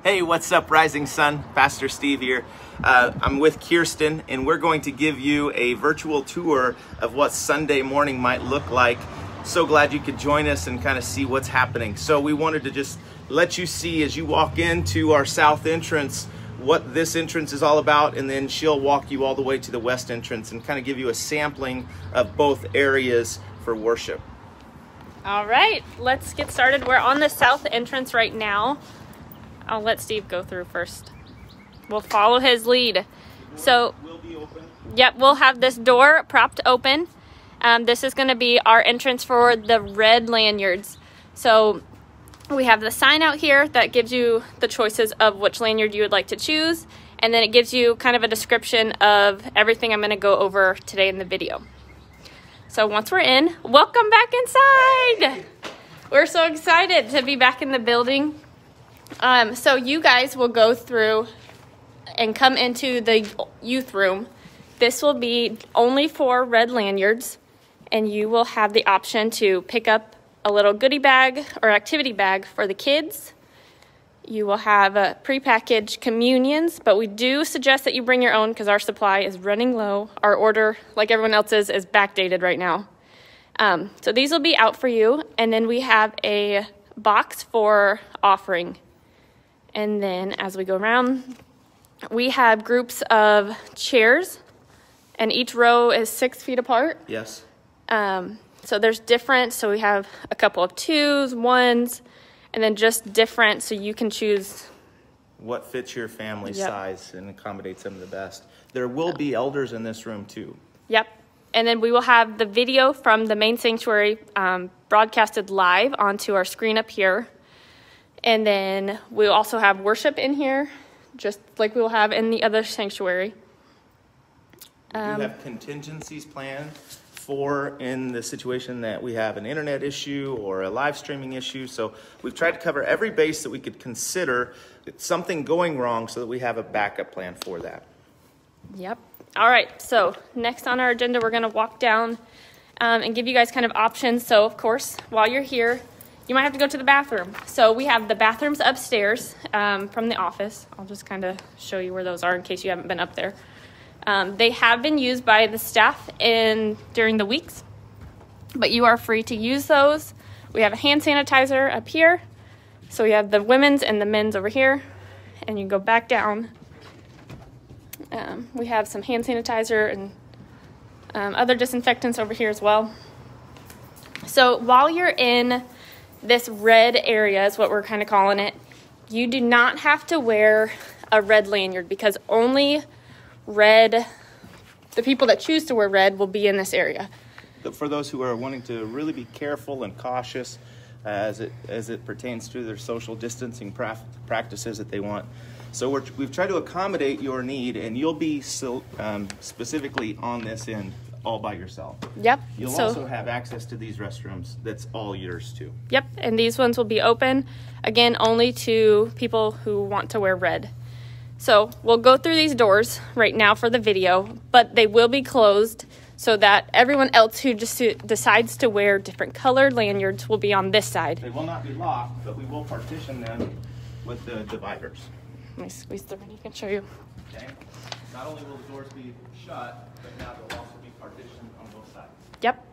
Hey, what's up, Rising Sun? Pastor Steve here. I'm with Kirsten, and we're going to give you a virtual tour of what Sunday morning might look like. So glad you could join us and kind of see what's happening. So we wanted to just let you see as you walk into our south entrance what this entrance is all about, and then she'll walk you all the way to the west entrance and kind of give you a sampling of both areas for worship. All right, let's get started. We're on the south entrance right now. I'll let Steve go through first. We'll follow his lead. So, will be open. Yep, we'll have this door propped open. This is going to be our entrance for the red lanyards. So we have the sign out here that gives you the choices of which lanyard you would like to choose. And then it gives you kind of a description of everything I'm going to go over today in the video. So once we're in, welcome back inside. We're so excited to be back in the building. So you guys will go through and come into the youth room. This will be only for red lanyards, and you will have the option to pick up a little goodie bag or activity bag for the kids. You will have prepackaged communions, but we do suggest that you bring your own because our supply is running low. Our order, like everyone else's, is backdated right now. So these will be out for you, and then we have a box for offering. And then as we go around, we have groups of chairs, and each row is 6 feet apart. Yes. So there's different, so we have a couple of 2s, 1s, and then just different, so you can choose what fits your family size and accommodates them the best. There will be elders in this room too. Yep. And then we will have the video from the main sanctuary broadcasted live onto our screen up here. And then we'll also have worship in here, just like we will have in the other sanctuary. We do have contingencies planned for in the situation that we have an internet issue or a live streaming issue. So we've tried to cover every base that we could consider something going wrong so that we have a backup plan for that. Yep. All right. So next on our agenda, we're going to walk down and give you guys kind of options. So, of course, while you're here, you might have to go to the bathroom. So we have the bathrooms upstairs from the office. I'll just kind of show you where those are in case you haven't been up there. They have been used by the staff during the weeks, but you are free to use those. We have a hand sanitizer up here. So we have the women's and the men's over here, and you go back down. We have some hand sanitizer and other disinfectants over here as well. So while you're in this red area is what we're kind of calling it, you do not have to wear a red lanyard because only the people that choose to wear red will be in this area. For those who are wanting to really be careful and cautious as it pertains to their social distancing practices that they want. So we've tried to accommodate your need, and you'll be specifically on this end all by yourself. Yep. You'll also have access to these restrooms. That's all yours too. Yep, and these ones will be open, again, only to people who want to wear red. So we'll go through these doors right now for the video, but they will be closed so that everyone else who just decides to wear different colored lanyards will be on this side. They will not be locked, but we will partition them with the dividers. Let me squeeze through and I can show you. Okay. Not only will the doors be shut, but now they'll also be partitioned on both sides. Yep.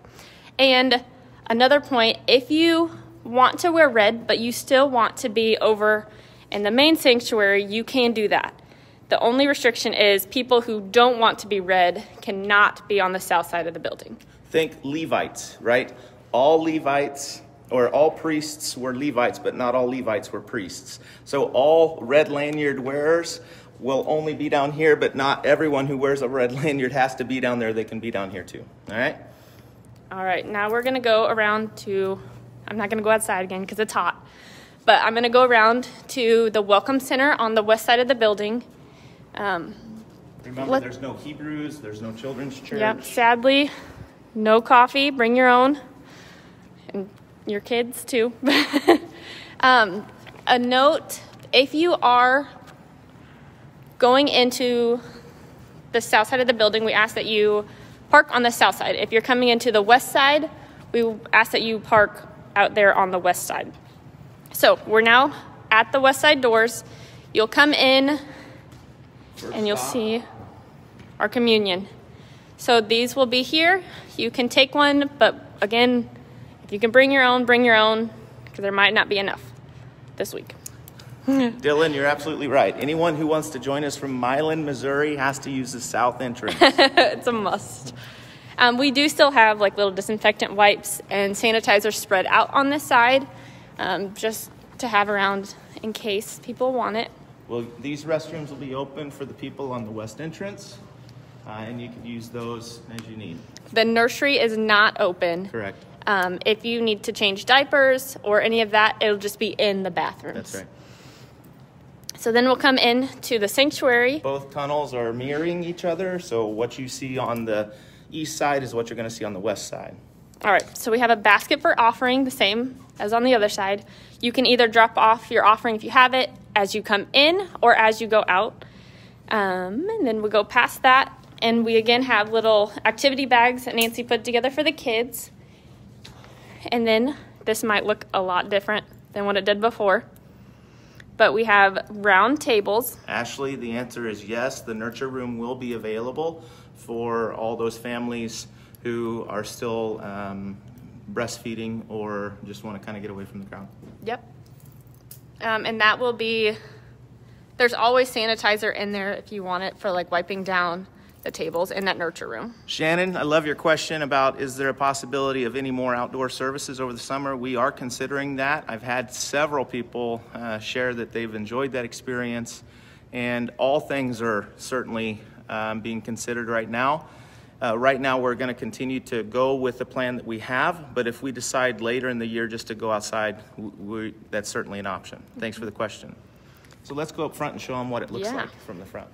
And another point, if you want to wear red, but you still want to be over in the main sanctuary, you can do that. The only restriction is people who don't want to be red cannot be on the south side of the building. Think Levites, right? All Levites or all priests were Levites, but not all Levites were priests. So all red lanyard wearers will only be down here, but not everyone who wears a red lanyard has to be down there. They can be down here too. All right? All right, now we're going to go around to, I'm not going to go outside again because it's hot, but I'm going to go around to the Welcome Center on the west side of the building. Remember, there's no Hebrews, there's no children's church. Yep, sadly, no coffee. Bring your own. And your kids too. A note, if you are going into the south side of the building, we ask that you park on the south side. If you're coming into the west side, we ask that you park out there on the west side. So we're now at the west side doors. You'll come in and you'll see our communion. So these will be here. You can take one, but again, if you can bring your own, because there might not be enough this week. Dylan, you're absolutely right. Anyone who wants to join us from Milan, Missouri has to use the south entrance. It's a must. We do still have like little disinfectant wipes and sanitizer spread out on this side, just to have around in case people want it. Well, these restrooms will be open for the people on the west entrance, and you can use those as you need. The nursery is not open. Correct. If you need to change diapers or any of that, it'll just be in the bathrooms. That's right. So then we'll come in to the sanctuary. Both tunnels are mirroring each other, so what you see on the east side is what you're going to see on the west side. All right, so we have a basket for offering, the same as on the other side. You can either drop off your offering if you have it as you come in or as you go out. And then we go past that, and we again have little activity bags that Nancy put together for the kids. And then this might look a lot different than what it did before. But we have round tables. Ashley, the answer is yes. The nurture room will be available for all those families who are still breastfeeding or just want to kind of get away from the crowd. Yep. And that will be, there's always sanitizer in there if you want it for like wiping down the tables in that nurture room. Shannon, I love your question about is there a possibility of any more outdoor services over the summer? We are considering that. I've had several people share that they've enjoyed that experience, and all things are certainly being considered right now. Right now we're going to continue to go with the plan that we have, but if we decide later in the year just to go outside, that's certainly an option. Thanks for the question. So let's go up front and show them what it looks like from the front.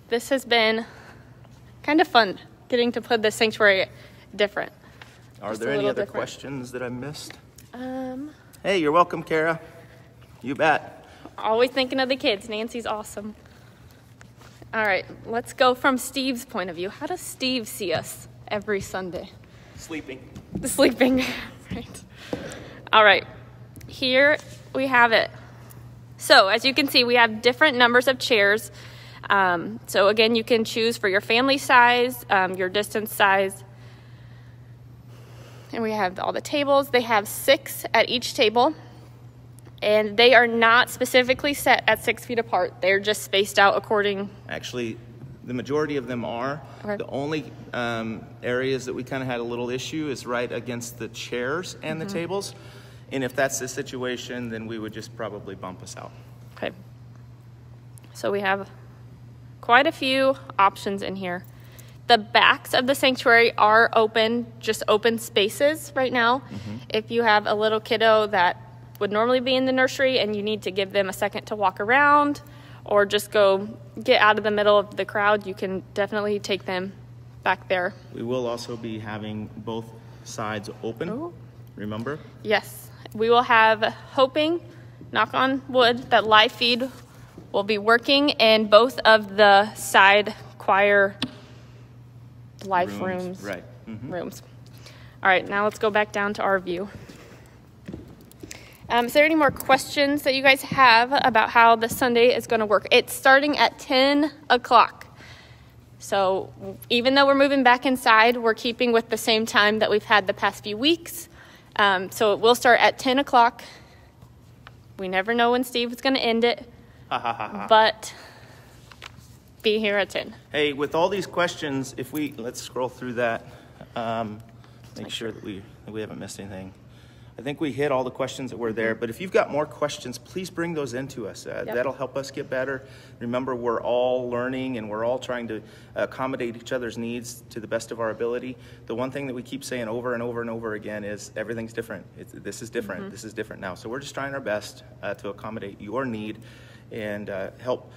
This has been kind of fun, getting to put the sanctuary different. Are there any other questions that I missed? Hey, you're welcome, Kara. You bet. Always thinking of the kids. Nancy's awesome. All right, let's go from Steve's point of view. How does Steve see us every Sunday? Sleeping. Sleeping, right. All right, here we have it. So as you can see, we have different numbers of chairs. So again, you can choose for your family size, your distance size. And we have all the tables. They have 6 at each table. And they are not specifically set at 6 feet apart. They're just spaced out according. Actually, the majority of them are. Okay. The only areas that we kind of had a little issue is right against the chairs and the tables. And if that's the situation, then we would just probably bump us out. Okay. So we have quite a few options in here. The backs of the sanctuary are open, just open spaces right now. If you have a little kiddo that would normally be in the nursery and you need to give them a second to walk around or just go get out of the middle of the crowd, you can definitely take them back there. We will also be having both sides open, remember? Yes. We will have, hoping, knock on wood, that live feed will be working in both of the side choir life rooms. Right. Rooms. All right, now let's go back down to our view. Is there any more questions that you guys have about how the Sunday is going to work? It's starting at 10 o'clock. So even though we're moving back inside, we're keeping with the same time that we've had the past few weeks. So it will start at 10 o'clock. We never know when Steve is going to end it. But be here at 10. Hey, with all these questions, let's scroll through that, make sure that we haven't missed anything. I think we hit all the questions that were there, but if you've got more questions, please bring those into us. That'll help us get better. Remember, we're all learning and we're all trying to accommodate each other's needs to the best of our ability. The one thing that we keep saying over and over and over again is everything's different. This is different. This is different now. So we're just trying our best to accommodate your need and help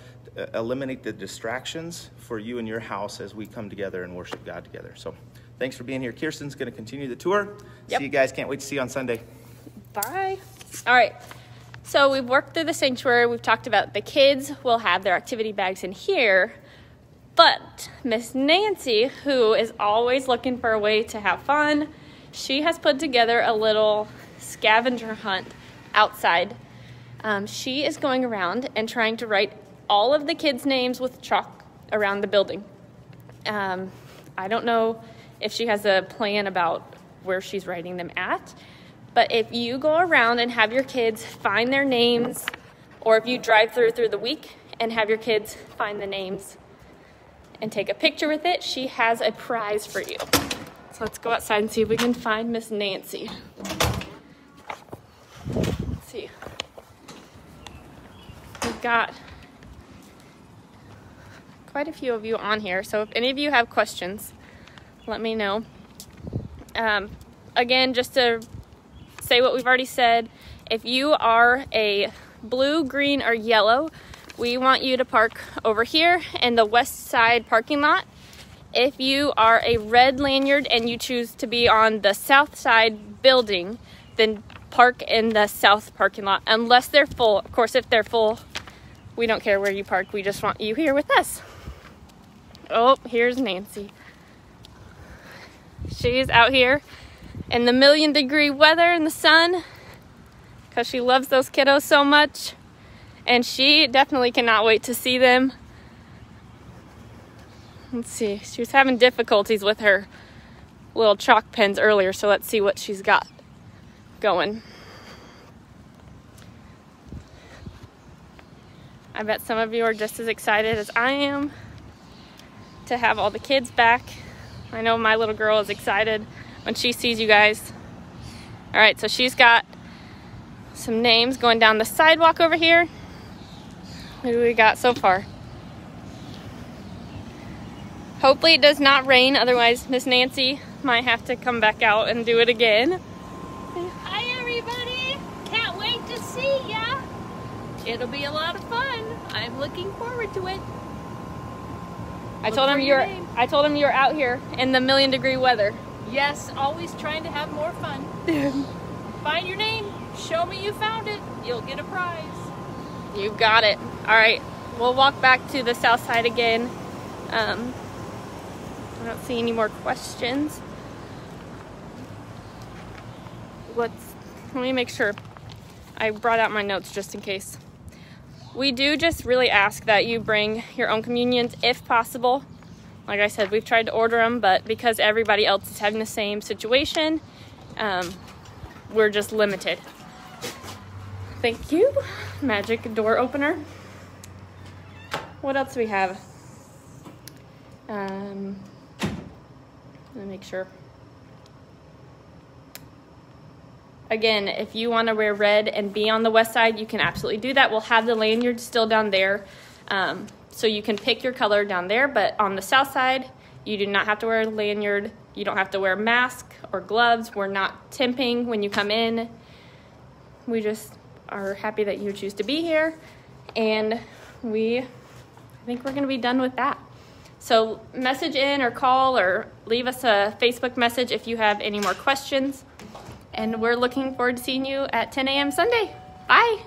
eliminate the distractions for you and your house as we come together and worship God together. So thanks for being here. Kirsten's going to continue the tour. See you guys. Can't wait to see you on Sunday. Bye. All right. So we've worked through the sanctuary. We've talked about the kids will have their activity bags in here. But Miss Nancy, who is always looking for a way to have fun, she has put together a little scavenger hunt outside. She is going around and trying to write all of the kids' names with chalk around the building. I don't know if she has a plan about where she's writing them at, but if you go around and have your kids find their names, or if you drive through the week and have your kids find the names and take a picture with it, she has a prize for you. So let's go outside and see if we can find Miss Nancy. Let's see. We've got quite a few of you on here, so if any of you have questions, let me know. Again, just to say what we've already said, if you are a blue, green, or yellow, we want you to park over here in the west side parking lot. If you are a red lanyard and you choose to be on the south side building, then park in the south parking lot, unless they're full. Of course, if they're full, we don't care where you park. We just want you here with us. Oh, here's Nancy. She's out here in the 1,000,000-degree weather in the sun because she loves those kiddos so much, and she definitely cannot wait to see them. Let's see, she was having difficulties with her little chalk pens earlier, so let's see what she's got going. I bet some of you are just as excited as I am to have all the kids back. I know my little girl is excited when she sees you guys. All right, so she's got some names going down the sidewalk over here. What do we got so far? Hopefully it does not rain, otherwise Miss Nancy might have to come back out and do it again. Hi everybody! Can't wait to see ya! It'll be a lot of fun. I'm looking forward to it. I told him you're out here in the 1,000,000-degree weather. Yes, always trying to have more fun. Find your name, show me you found it, you'll get a prize. You got it. All right, we'll walk back to the south side again. I don't see any more questions. Let me make sure. I brought out my notes just in case. We do just really ask that you bring your own communions if possible. Like I said, we've tried to order them, but because everybody else is having the same situation, we're just limited. Thank you. Magic door opener. What else do we have? Let me make sure. Again, if you want to wear red and be on the west side, you can absolutely do that. We'll have the lanyard still down there, so you can pick your color down there. But on the south side, you do not have to wear a lanyard. You don't have to wear a mask or gloves. We're not temping when you come in. We just are happy that you choose to be here, and I think we're going to be done with that. So message in or call or leave us a Facebook message if you have any more questions. And we're looking forward to seeing you at 10 a.m. Sunday. Bye.